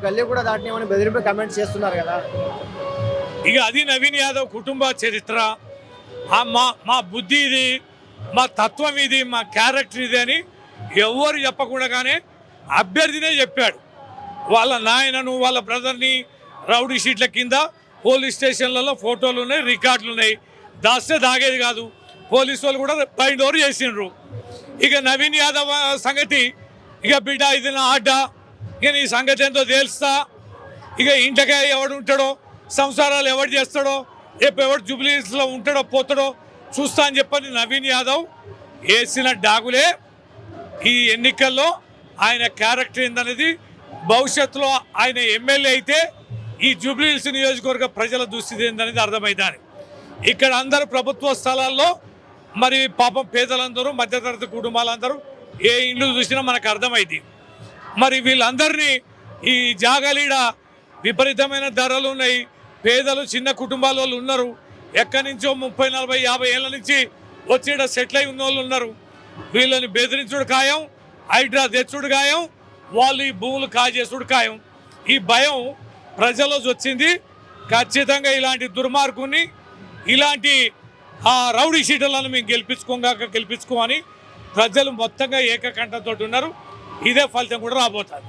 గల్లీ కూడా దాటినామని బెదిరింపు కమెంట్స్ చేస్తున్నారు కదా. ఇక అది నవీన్ యాదవ్ కుటుంబ చరిత్ర. మా బుద్ధి ఇది, మా తత్వం ఇది, మా క్యారెక్టర్ ఇది అని ఎవరు చెప్పకుండానే అభ్యర్థినే చెప్పాడు. వాళ్ళ నాయనను వాళ్ళ బ్రదర్ని రౌడీ షీట్ల కింద పోలీస్ స్టేషన్లలో ఫోటోలు ఉన్నాయి, రికార్డులు ఉన్నాయి. దాస్తే దాగేది కాదు. పోలీసు వాళ్ళు కూడా బైండ్ ఓవర్ చేసిండ్రు. ఇక నవీన్ యాదవ్ సంగతి, ఇక బిడ్డ ఇది నా ఆట, ఇక నీ సంగతి ఎంతో తెలుస్తా, ఇక ఇంటికే ఎవడు ఉంటాడో, సంసారాలు ఎవడు చేస్తాడో, రేపు ఎవడు జూబ్లీహిల్స్లో ఉంటాడో పోతాడో చూస్తా అని చెప్పని నవీన్ యాదవ్ వేసిన డాగులే ఈ ఎన్నికల్లో ఆయన క్యారెక్టర్ ఏందనేది భవిష్యత్తులో ఆయన ఎమ్మెల్యే అయితే ఈ జూబ్లీహిల్స్ నియోజకవర్గ ప్రజల దుస్థితి ఏందనేది అర్థమవుతుంది. ఇక్కడ అందరూ ప్రభుత్వ స్థలాల్లో మరి పాపం పేదలందరూ, మధ్యతరగతి కుటుంబాలందరూ ఏ ఇండ్లు చూసినా మనకు అర్థమైంది. మరి వీళ్ళందరినీ ఈ జాగాలీడ విపరీతమైన ధరలు ఉన్నాయి. పేదలు, చిన్న కుటుంబాల వాళ్ళు ఉన్నారు. ఎక్కడి నుంచో 30, 40, 50 ఏళ్ళ నుంచి వచ్చి సెటిల్ అయి ఉన్న వాళ్ళు ఉన్నారు. వీళ్ళని బెదిరించుడు ఖాయం, హైడ్రా తెచ్చుడు ఖాయం, వాళ్ళు ఈ భూములు కాజేసుడు ఖాయం. ఈ భయం ప్రజల్లో వచ్చింది. ఖచ్చితంగా ఇలాంటి దుర్మార్గుని, ఇలాంటి రౌడీ షీటర్లను మేము గెలిపించుకోమని ప్రజలు మొత్తంగా ఏకకంఠంతో ఉన్నారు. ఇదే ఫలితం కూడా రాబోతుంది.